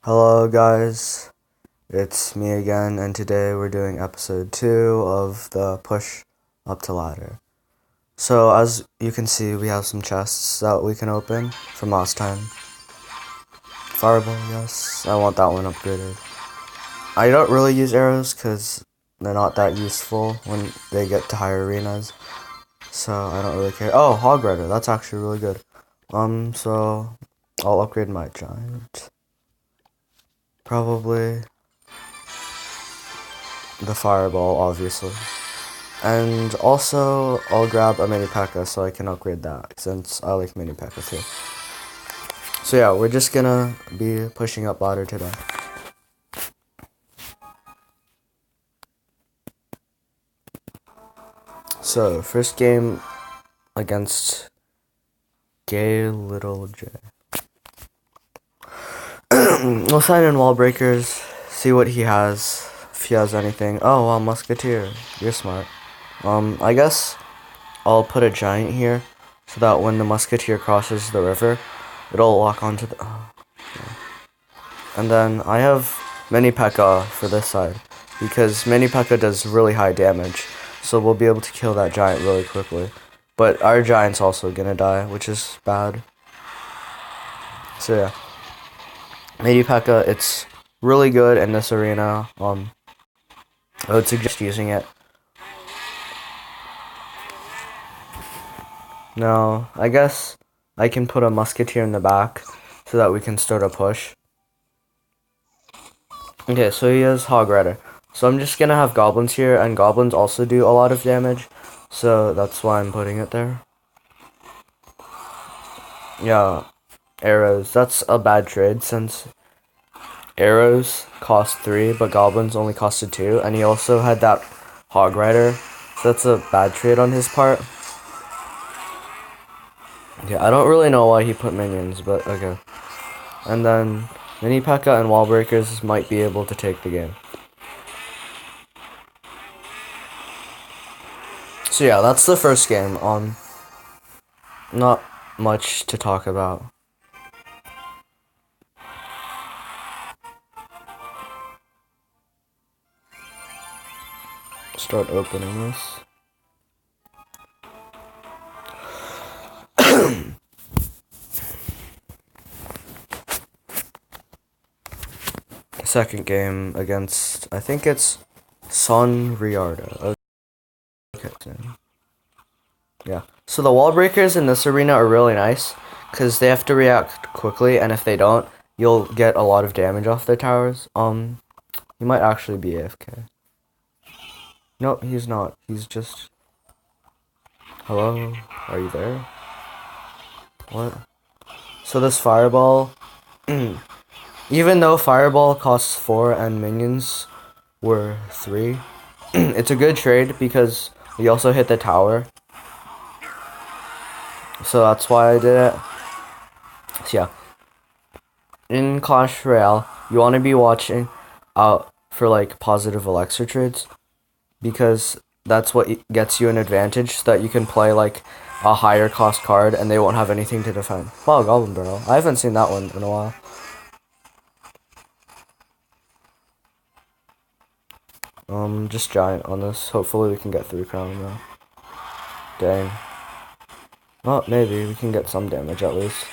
Hello guys, it's me again, and today we're doing episode 2 of the push up to ladder. So as you can see, we have some chests that we can open from last time. Fireball, yes, I want that one upgraded. I don't really use arrows because they're not that useful when they get to higher arenas, so I don't really care. Oh, Hog Rider, that's actually really good. So I'll upgrade my giant. Probably the fireball, obviously. And also, I'll grab a mini P.E.K.K.A so I can upgrade that, since I like mini P.E.K.K.A too. So yeah, we're just gonna be pushing up ladder today. So, first game against Gay Little J. We'll sign in wall breakers, see what he has, if he has anything. Oh, wow, Musketeer. You're smart. I guess I'll put a giant here, so that when the Musketeer crosses the river, it'll lock onto the... And then I have mini P.E.K.K.A for this side, because mini P.E.K.K.A does really high damage, so we'll be able to kill that giant really quickly. But our giant's also gonna die, which is bad. So yeah. Mini P.E.K.K.A, it's really good in this arena. I would suggest using it. Now, I guess I can put a Musketeer in the back, so that we can start a push. Okay, so he has Hog Rider. So I'm just gonna have goblins here, and goblins also do a lot of damage, so that's why I'm putting it there. Yeah, arrows. That's a bad trade, since arrows cost 3, but goblins only costed 2, and he also had that Hog Rider, so that's a bad trade on his part. Yeah, I don't really know why he put minions, but okay. And then mini P.E.K.K.A and wall breakers might be able to take the game. So yeah, that's the first game. Not much to talk about. Start opening this. Second game against, I think it's Son Riardo. Okay. Yeah. So the wall breakers in this arena are really nice, because they have to react quickly, and if they don't, you'll get a lot of damage off their towers. He might actually be AFK. Nope, he's not. He's just... Hello? Are you there? What? So this fireball... Even though fireball costs 4 and minions were 3, it's a good trade because we also hit the tower. So that's why I did it. So yeah. In Clash Royale, you want to be watching out for like positive elixir trades, because that's what gets you an advantage, so that you can play like a higher cost card and they won't have anything to defend. Wow, Goblin Barrel. I haven't seen that one in a while. Just giant on this. Hopefully we can get 3 crown now. Dang. Well, maybe we can get some damage at least.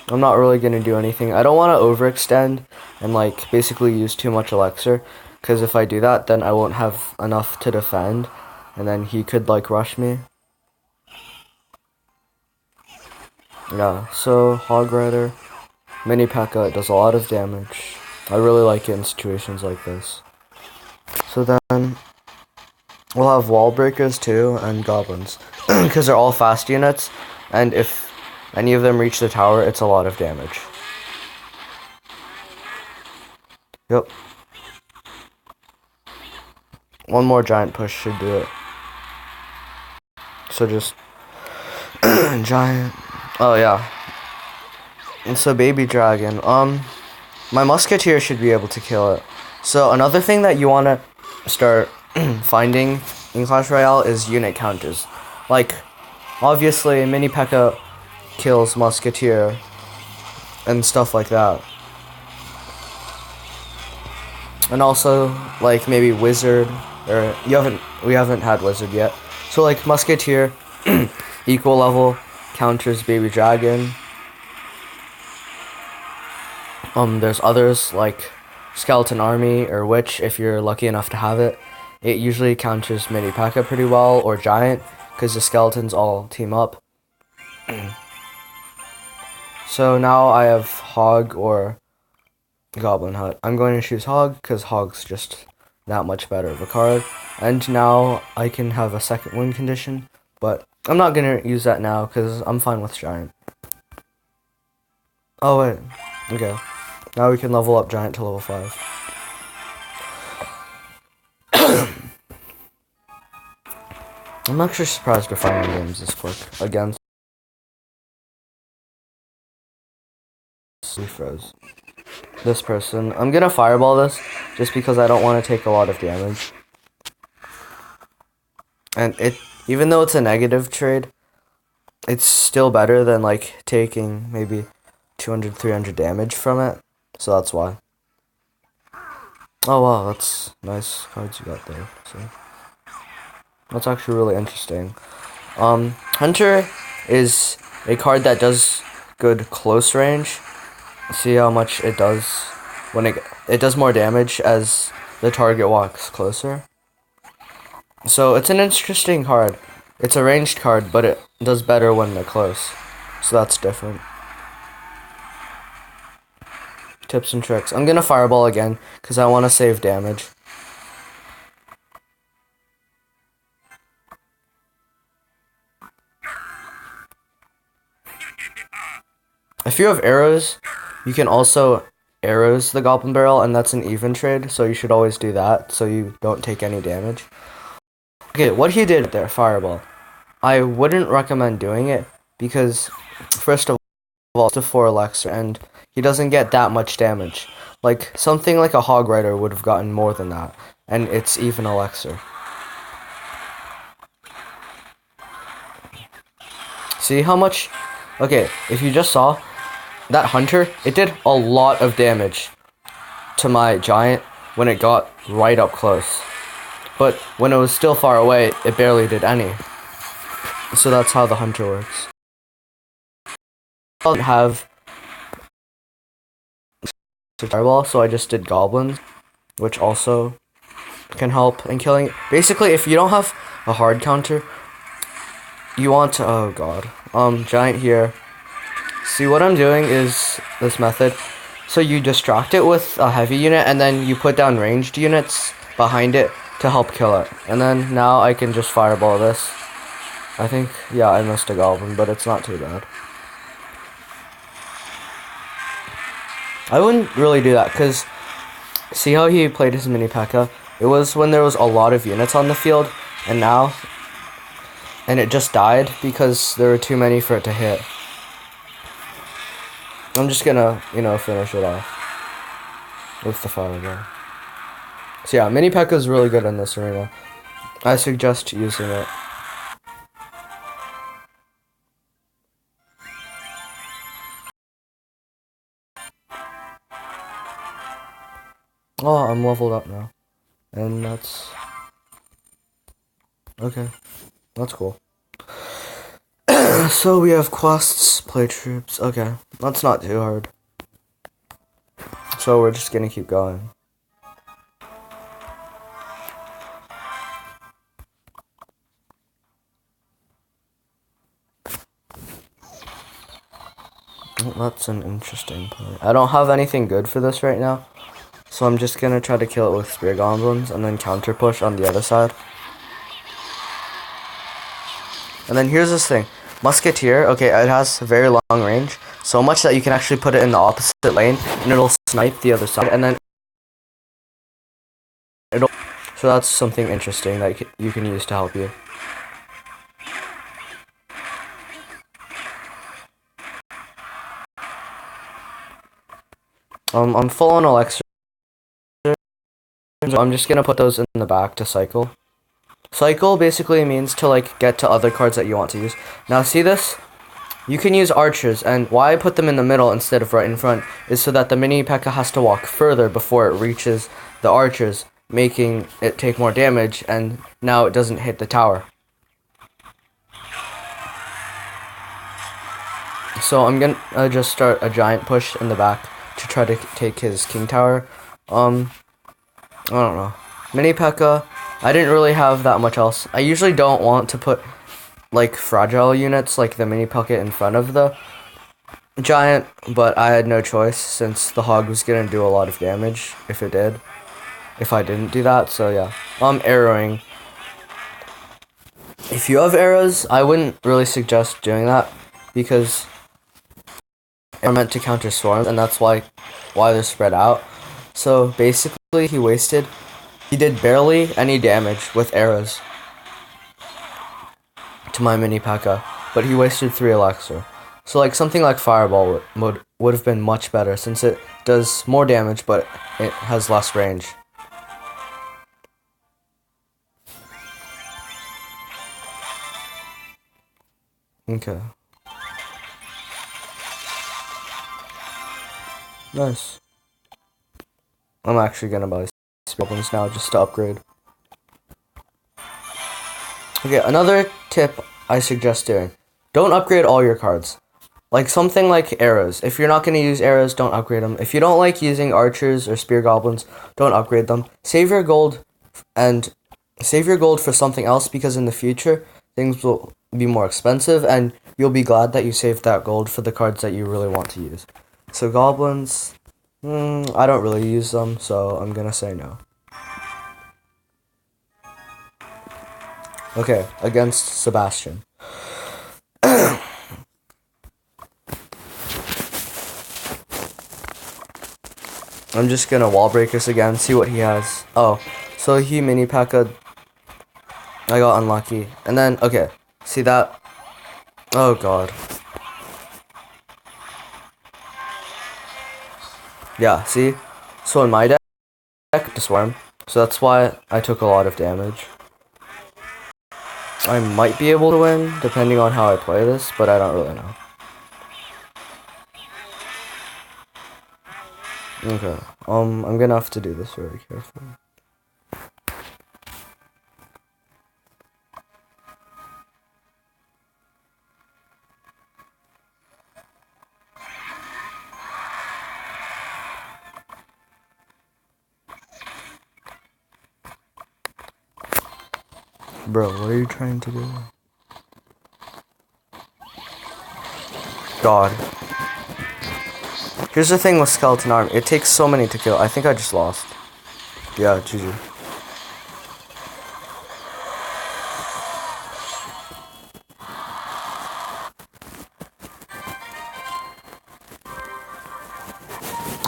I'm not really gonna do anything. I don't want to overextend and like basically use too much elixir, because if I do that, then I won't have enough to defend, and then he could like rush me. Yeah, so Hog Rider, mini P.E.K.K.A does a lot of damage. I really like it in situations like this. So then we'll have wall breakers too, and goblins, because they're all fast units, and if any of them reach the tower, it's a lot of damage. Yep. One more giant push should do it. So just giant. Oh yeah. And so baby dragon. My musketeer should be able to kill it. So another thing that you want to start finding in Clash Royale is unit counters. Like, obviously, mini P.E.K.K.A kills musketeer and stuff like that. And also, like, maybe wizard, or we haven't had wizard yet. So, like, musketeer, equal level, counters baby dragon. There's others, like skeleton army, or witch, if you're lucky enough to have it. It usually counters mini P.E.K.K.A pretty well, or giant, because the skeletons all team up. So now I have hog or goblin hut. I'm going to choose hog because hog's just that much better of a card. And now I can have a second win condition, but I'm not going to use that now because I'm fine with giant. Oh wait, okay. Now we can level up giant to level 5. I'm actually surprised we're finding games this quick against. We froze. This person. I'm gonna fireball this just because I don't want to take a lot of damage. And even though it's a negative trade, it's still better than like taking maybe 200, 300 damage from it. So that's why. Oh wow, that's nice cards you got there. So that's actually really interesting. Hunter is a card that does good close range. See how much it does when it does more damage as the target walks closer. So it's an interesting card. It's a ranged card, but it does better when they're close. So that's different. Tips and tricks. I'm gonna fireball again because I want to save damage. If you have arrows, you can also arrows the goblin barrel, and that's an even trade, so you should always do that so you don't take any damage. Okay, what he did there, fireball. I wouldn't recommend doing it because, first of all, it's a 4 elixir, and he doesn't get that much damage. Like, something like a hog rider would have gotten more than that, and it's even elixir. See how much? Okay, if you just saw, that hunter, it did a lot of damage to my giant when it got right up close. But when it was still far away, it barely did any. So that's how the hunter works. I don't have fireball, so I just did goblins, which also can help in killing. Basically, if you don't have a hard counter, you want to, oh god, giant here. See, what I'm doing is this method. So you distract it with a heavy unit, and then you put down ranged units behind it to help kill it. And then now I can just fireball this. I think, yeah, I missed a goblin, but it's not too bad. I wouldn't really do that, because see how he played his mini P.E.K.K.A? It was when there was a lot of units on the field, and now, and it just died because there were too many for it to hit. I'm just gonna, finish it off with the fireball. So yeah, mini P.E.K.K.A is really good in this arena. I suggest using it. Oh, I'm leveled up now. And that's... okay. That's cool. So we have quests, play troops. Okay, that's not too hard. So we're just gonna keep going. That's an interesting play. I don't have anything good for this right now, so I'm just gonna try to kill it with spear goblins and then counter push on the other side. And then here's this thing. Musketeer, okay, it has very long range, so much that you can actually put it in the opposite lane and it'll snipe the other side, and then it'll... so that's something interesting that you can use to help you. I'm full on elixir, so I'm just gonna put those in the back to cycle. Cycle basically means to like get to other cards that you want to use. Now see this? you can use archers, and why I put them in the middle instead of right in front is so that the mini P.E.K.K.A has to walk further before it reaches the archers, making it take more damage, and now it doesn't hit the tower. So I'm gonna just start a giant push in the back to try to take his king tower. I don't know. Mini P.E.K.K.A, I didn't really have that much else. I usually don't want to put like fragile units like the mini P.E.K.K.A in front of the giant, but I had no choice since the hog was gonna do a lot of damage if I didn't do that. So yeah, arrowing. If you have arrows, I wouldn't really suggest doing that because are meant to counter swarms, and that's why they're spread out. So basically, he did barely any damage with arrows to my mini P.E.K.K.A, but he wasted 3 elixir. So like something like fireball would have been much better since it does more damage, but it has less range. Okay. Nice. I'm actually gonna buy goblins now just to upgrade. Okay, another tip I suggest doing. Don't upgrade all your cards. Like something like arrows. If you're not going to use arrows, don't upgrade them. If you don't like using archers or spear goblins, don't upgrade them. Save your gold for something else because in the future, things will be more expensive and you'll be glad that you saved that gold for the cards that you really want to use. So goblins, I don't really use them, so I'm going to say no. Okay, against Sebastian. I'm just gonna wall break this again, see what he has. Oh, so he mini P.E.K.K.A. I got unlucky. And then, okay, see that? Oh god. Yeah, see? So in my deck, the swarm. So that's why I took a lot of damage. I might be able to win, depending on how I play this, but I don't really know. Okay, I'm gonna have to do this very carefully. Bro, what are you trying to do? God. Here's the thing with Skeleton Army. It takes so many to kill. I think I just lost. Yeah, GG.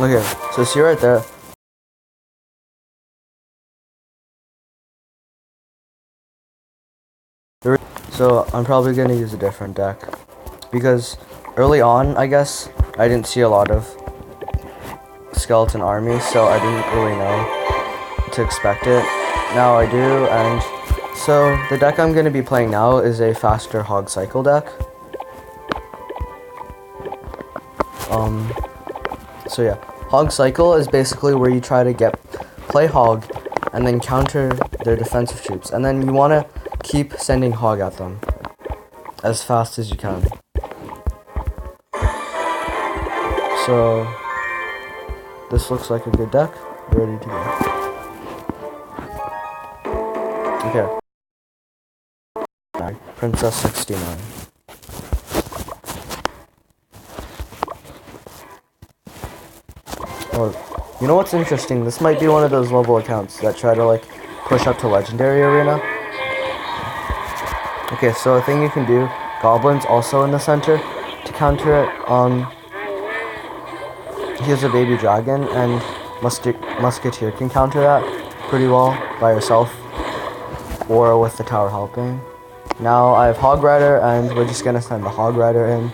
Okay, so see right there. So I'm probably gonna use a different deck. Because early on, I guess, I didn't see a lot of Skeleton Army, so I didn't really know to expect it. Now I do, and so the deck I'm going to be playing now is a faster Hog Cycle deck. So yeah, Hog Cycle is basically where you try to play Hog and then counter their defensive troops, and then you want to keep sending Hog at them as fast as you can. So this looks like a good deck. Ready to go. Okay. Princess 69. Oh, you know what's interesting? This might be one of those level accounts that try to like push up to Legendary Arena. Okay, so a thing you can do, Goblins also in the center to counter it. He has a baby dragon, and Musketeer can counter that pretty well by herself, or with the tower helping. Now I have Hog Rider, and we're just gonna send the Hog Rider in.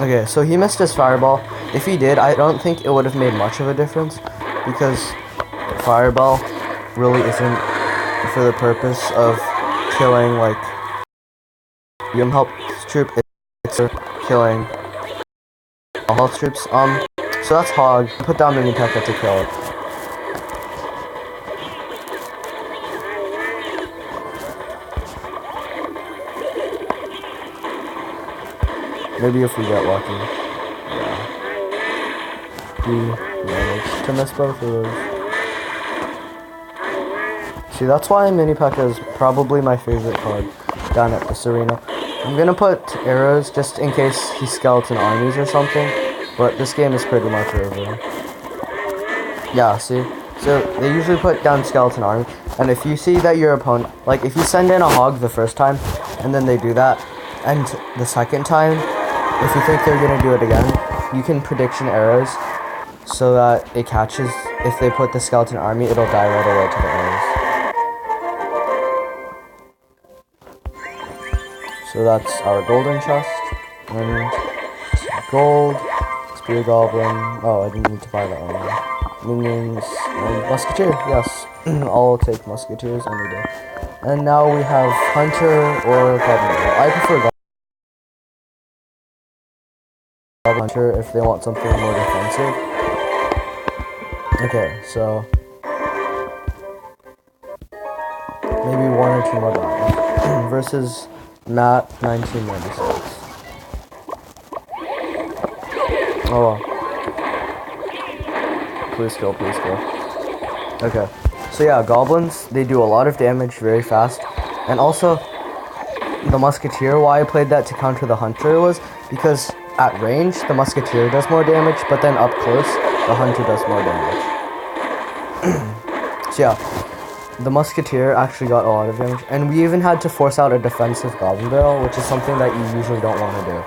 Okay, so he missed his Fireball. If he did, I don't think it would have made much of a difference, because Fireball really isn't for the purpose of killing, like, you can help troop. for killing all health troops. So that's Hog. Put down Mini P.E.K.K.A to kill it. Maybe if we get lucky. Yeah. We managed to miss both of those. See, that's why Mini P.E.K.K.A is probably my favorite card down at this arena. I'm gonna put arrows just in case he skeleton armies or something, but this game is pretty much over. Yeah, see? So they usually put down skeleton army, and if you see that your opponent, like if you send in a Hog the first time, and then they do that, and the second time, if you think they're gonna do it again, you can prediction arrows so that it catches. If they put the skeleton army, it'll die right away to the arrows. So that's our golden chest, and gold, spear goblin. Oh, I didn't need to buy that one. Minions, and musketeer. Yes, I'll take musketeers any day. And now we have hunter or goblin. I prefer goblin hunter if they want something more defensive. Okay, so maybe one or two more battles versus Matt 1996. Oh well. Please kill, please kill. Okay. So yeah, goblins, they do a lot of damage very fast. And also, the musketeer, why I played that to counter the hunter was because at range, the musketeer does more damage, but then up close, the hunter does more damage. So yeah, the musketeer actually got a lot of damage. And we even had to force out a defensive goblin barrel, which is something that you usually don't want to do.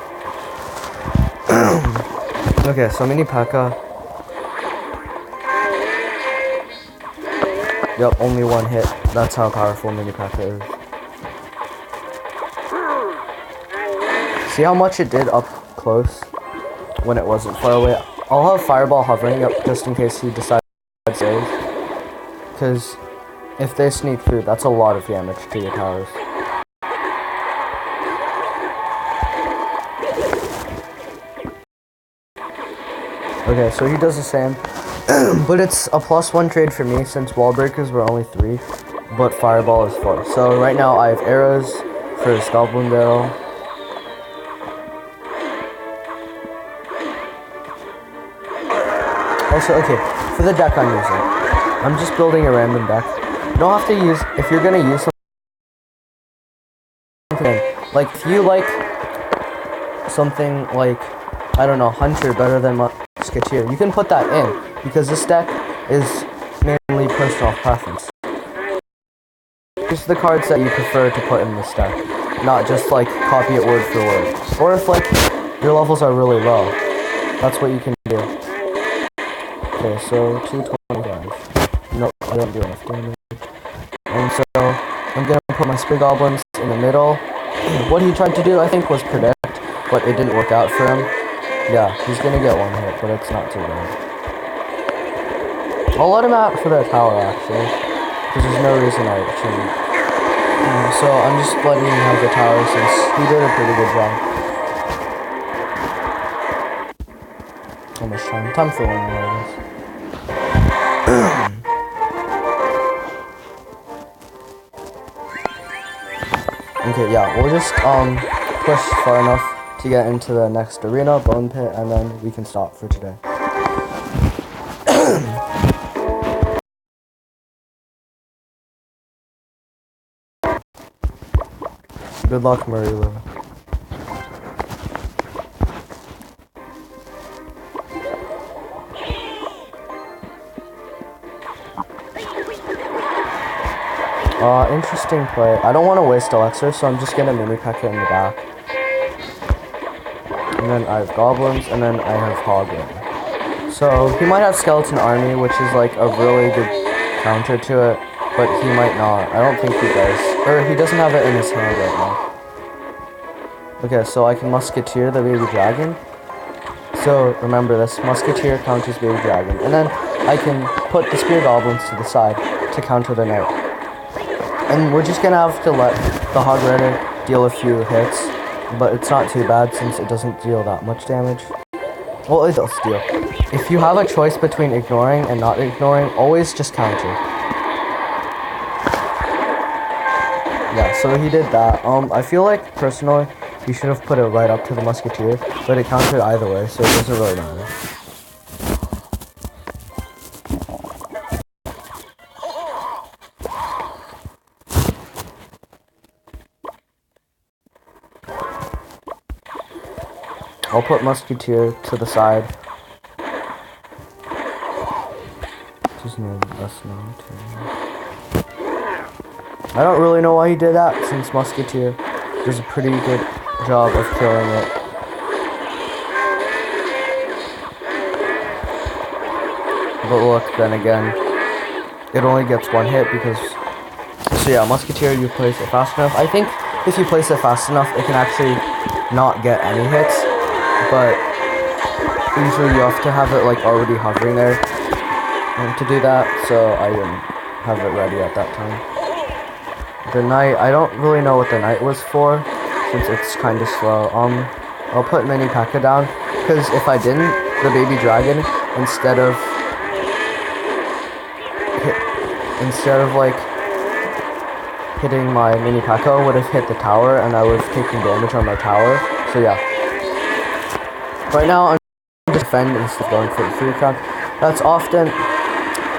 Okay, so Mini P.E.K.K.A. Yep, only one hit. That's how powerful Mini P.E.K.K.A is. See how much it did up close when it wasn't far away? I'll have Fireball hovering up just in case he decides to save. Because if they sneak through, that's a lot of damage to your towers. Okay, so he does the same. But it's a +1 trade for me since wall breakers were only 3, but fireball is 4. So right now I have arrows for his goblin barrel. Also, okay, for the deck I'm using, I'm just building a random deck. You don't have to use, if you're gonna use something, like if you like something like, I don't know, hunter better than musketeer, you can put that in. Because this deck is mainly personal preference. Just the cards that you prefer to put in this deck, not just like copy it word for word. Or if like your levels are really low, that's what you can do. Okay, so 225. Nope, I don't do enough damage. And so I'm gonna put my spear goblins in the middle. What he tried to do, I think, was predict, but it didn't work out for him. Yeah, he's gonna get one hit, but it's not too bad. I'll let him out for the tower, actually, because there's no reason I shouldn't. So I'm just letting him have the tower since he did a pretty good job. How much time? Time for one more, I guess. Okay, yeah, we'll just push far enough to get into the next arena, bone pit, and then we can stop for today. Good luck, Murray-Lou. Interesting play. I don't want to waste elixir, so I'm just gonna Mini P.E.K.K.A in the back. And then I have goblins, and then I have Hog in. So he might have skeleton army, which is like a really good counter to it, but he might not. I don't think he does. Or he doesn't have it in his hand right now. Okay, so I can musketeer the baby dragon. So remember this, musketeer counters baby dragon. And then I can put the spear goblins to the side to counter the knight. And we're just gonna have to let the Hog Rider deal a few hits but it's not too bad since it doesn't deal that much damage. Well, it does deal. If you have a choice between ignoring and not ignoring, always just counter. Yeah, so he did that. I feel like, personally, he should have put it right up to the musketeer, but it countered either way, so it doesn't really matter. I'll put musketeer to the side. His name, S9. I don't really know why he did that, since musketeer does a pretty good job of killing it. But look, then again, it only gets one hit because... So yeah, musketeer, you place it fast enough. I think if you place it fast enough, it can actually not get any hits. But usually you have to have it like already hovering there to do that, so I didn't have it ready at that time. The knight, I don't really know what the knight was for, since it's kind of slow. I'll put mini P.E.K.K.A down, because if I didn't, the baby dragon, instead of like hitting my mini P.E.K.K.A would have hit the tower, and I would have taken damage on my tower. So yeah. Right now, I'm going to defend instead of going for the 3 crown. That's often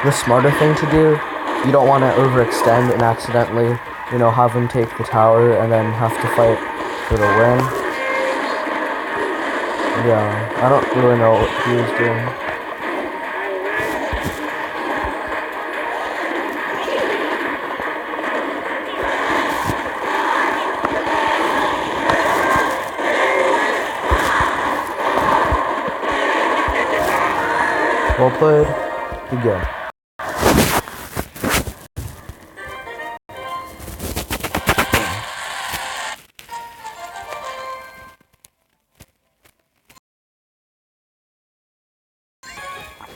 the smarter thing to do. You don't want to overextend and accidentally, you know, have him take the tower and then have to fight for the win. Yeah, I don't really know what he was doing. Well played. Begin.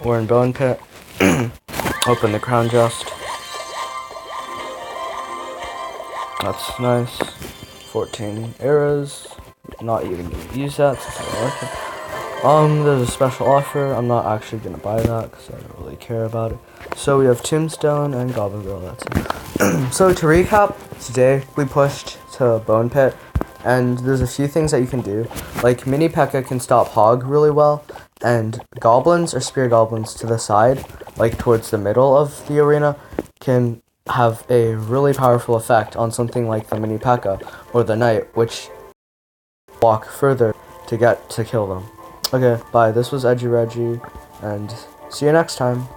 We're in Bone Pit. Open the crown just. That's nice. 14 arrows. Not even gonna use that since I don't like it. There's a special offer. I'm not actually gonna buy that because I don't really care about it. So we have Tombstone and Goblin Girl, that's it. So to recap, today we pushed to Bone Pit, and there's a few things that you can do. Like mini P.E.K.K.A can stop Hog really well, and goblins or spear goblins to the side, like towards the middle of the arena, can have a really powerful effect on something like the mini P.E.K.K.A or the knight, which walk further to get to kill them. Okay, bye. This was EdGy Reggie, and see you next time.